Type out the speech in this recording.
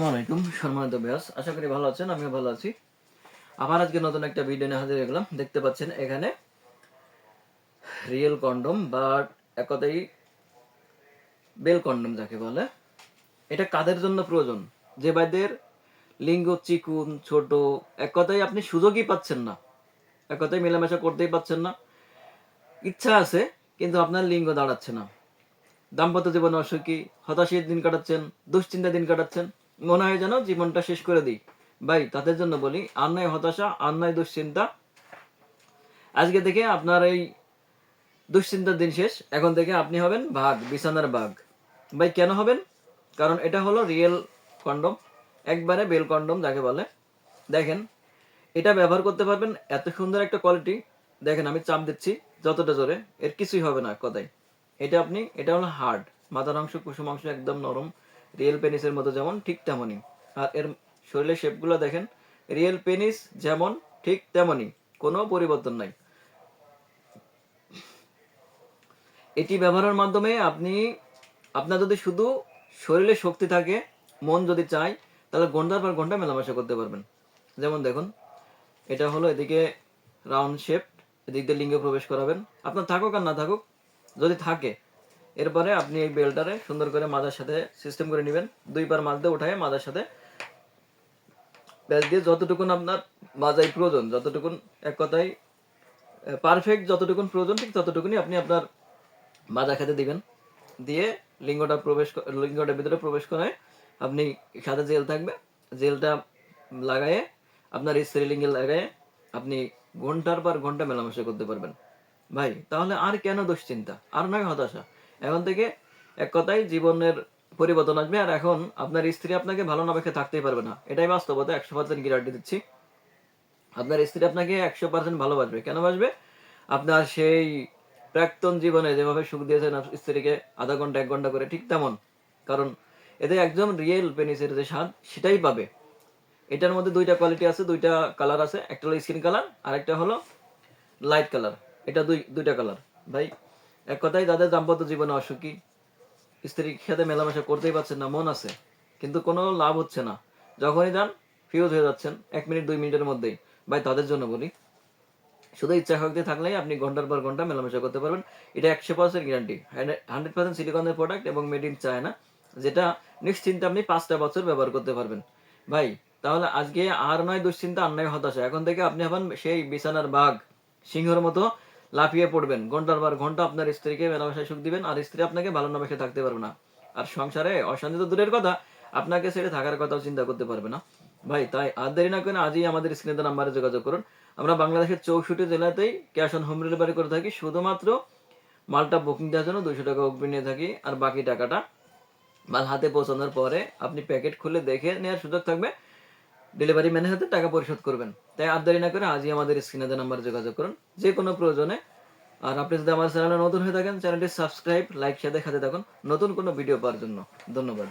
আসসালামু আলাইকুম সম্মানিত ভিউয়ার্স, আশা করি ভালো আছেন। আমিও ভালো আছি। আবার আজকে নতুন একটা ভিডিও নিয়ে হাজির হয়ে গেলাম। দেখতে পাচ্ছেন এখানে রিয়েল কন্ডম বা এক কথায় বেল কন্ডম যাকে বলে, এটা কাদের জন্য প্রয়োজন? যে ভাইদের লিঙ্গ চিকুন ছোট, এক কথায় আপনি সুযোগই পাচ্ছেন না, এক কথায় মেলামেশা করতেই পাচ্ছেন না, ইচ্ছা আছে কিন্তু আপনার লিঙ্গ দাঁড়াচ্ছে না, দাম্পত্য জীবনে অসুখী, হতাশার দিন কাটাচ্ছেন, দুশ্চিন্তা দিন কাটাচ্ছেন, মনে হয় যেন জীবনটা শেষ করে দিই। ভাই তাদের জন্য বলি, আর নয় হতাশা, আর নয় দুশ্চিন্তা। আজকে থেকে আপনার এই দুশ্চিন্তার দিন শেষ। এখন থেকে আপনি হবেন বাঘ, বিছানার বাঘ। ভাই কেন হবেন? কারণ এটা হলো রিয়েল কন্ডম, একবারে বেল কন্ডম যাকে বলে। দেখেন, এটা ব্যবহার করতে পারবেন, এত সুন্দর একটা কোয়ালিটি। দেখেন আমি চাপ দিচ্ছি যতটা জোরে, এর কিছুই হবে না কথাই। এটা হলো হার্ড, মাথার অংশ কুসুম অংশ একদম নরম, রিয়েল পেনিসের মতো যেমন ঠিক তেমনই। আর এর শরীরের শেপগুলো দেখেন, রিয়েল পেনিস যেমন ঠিক তেমনই, কোনো পরিবর্তন নাই। এটি ব্যবহারের মাধ্যমে আপনার যদি শুধু শরীরে শক্তি থাকে, মন যদি চায়, তাহলে ঘন্টার পর ঘন্টা মেলামেশা করতে পারবেন। যেমন দেখুন, এটা হলো এদিকে রাউন্ড শেপ, এদিক দিয়ে লিঙ্গে প্রবেশ করাবেন। আপনার থাকুক আর না থাকুক, যদি থাকে এরপরে আপনি এই বেলটারে সুন্দর করে মাথার সাথে সিস্টেম করে নেবেন। দুই পার মাছ দিয়ে উঠায় মাথার সাথে প্যাচ দিয়ে যতটুকুন আপনার মাজাই প্রয়োজন, যতটুকুন এক কথায় পারফেক্ট যতটুকুন প্রয়োজন, ঠিক ততটুকুনি আপনি আপনার মাজা খেতে দিবেন। দিয়ে লিঙ্গটার ভিতরে প্রবেশ করে আপনি সাথে জেল থাকবে, জেলটা লাগায়ে আপনার স্ত্রী লিঙ্গে লাগায়ে আপনি ঘন্টার পর ঘন্টা মেলামেশা করতে পারবেন। ভাই তাহলে আর কেন দুশ্চিন্তা, আর নয় হতাশা? এখন থেকে এক কথায় জীবনের পরিবর্তন আসবে। আর এখন আপনার স্ত্রী আপনাকে ভালো না বেখে থাকতেই পারবে না, এটাই বাস্তবতা। 100% গ্যারান্টি দিচ্ছি। আপনার স্ত্রী আপনাকে 100% ভালোবাসবে। কেন বাসবে? আপনার সেই প্রাক্তন জীবনে যেভাবে সুখ দিয়েছেন স্ত্রীকে আধা ঘন্টা 1 ঘন্টা করে, ঠিক তেমন। কারণ এতে একদম রিয়েল পেনিসের যে স্বাদ সেটাই পাবে। এটার মধ্যে দুইটা কোয়ালিটি আছে, দুইটা কালার আছে। একটা হলো স্কিন কালার, আর একটা হলো লাইট কালার। এটা দুইটা কালার। ভাই এক কথায় যাদের দাম্পত্য জীবনে অসুখী, স্ত্রীর সাথে মেলামেশা করতেই পারছেন না, মন আছে কিন্তু কোনো লাভ হচ্ছে না, যখনই যান ফিউজ হয়ে যাচ্ছেন 1 মিনিট 2 মিনিটের মধ্যেই, ভাই তাদের জন্য বলি, শুধু ইচ্ছা শক্তি থাকলেই আপনি ঘন্টার পর ঘন্টা মেলামেশা করতে পারবেন। এটা 100% গ্যারান্টি, 100% সিলিকনের প্রোডাক্ট এবং মেড ইন চায়না, যেটা নিশ্চিন্তে আপনি 5টা বছর ব্যবহার করতে পারবেন। ভাই তাহলে আজকে আর নয় দুশ্চিন্তা, আর নয় হতাশা। এখন থেকে আপনি হবেন সেই বিছানার বাঘ, সিংহর মতো লাফিয়ে পড়বেন, ঘন্টার পর ঘন্টা আপনার স্ত্রীকে মেলামেশায় সুখ দিবেন, আর স্ত্রী আপনাকে ভালো না বেসে থাকতে পারবে না। আর সংসারে অশান্তি তো দূরের কথা, আপনাকে ছেড়ে থাকার কথাও চিন্তা করতে পারবে না। ভাই তাই আর দেরি না করে আজই আমাদের স্ক্রিনে নাম্বারে যোগাযোগ করুন। আমরা বাংলাদেশের 64 জেলাতেই ক্যাশ অন হোম ডেলিভারি করে থাকি। শুধুমাত্র মালটা বুকিং দেওয়ার জন্য 200 টাকা অগ্রিম নিয়ে থাকি, আর বাকি টাকাটা মাল হাতে পৌঁছানোর পরে আপনি প্যাকেট খুলে দেখে নেওয়ার সুযোগ থাকবে। ডেলিভারি ম্যানের হাতে টাকা পরিশোধ করবেন। তাই আর দেরি না করে আজই আমাদের স্ক্রিনে নাম্বারে যোগাযোগ করুন যে কোনো প্রয়োজনে। আর আপনি যদি আমার চ্যানেলে নতুন হয়ে থাকেন, চ্যানেলটি সাবস্ক্রাইব, লাইক, শেয়ার দেখাতে থাকুন নতুন কোনো ভিডিও পাওয়ার জন্য। ধন্যবাদ।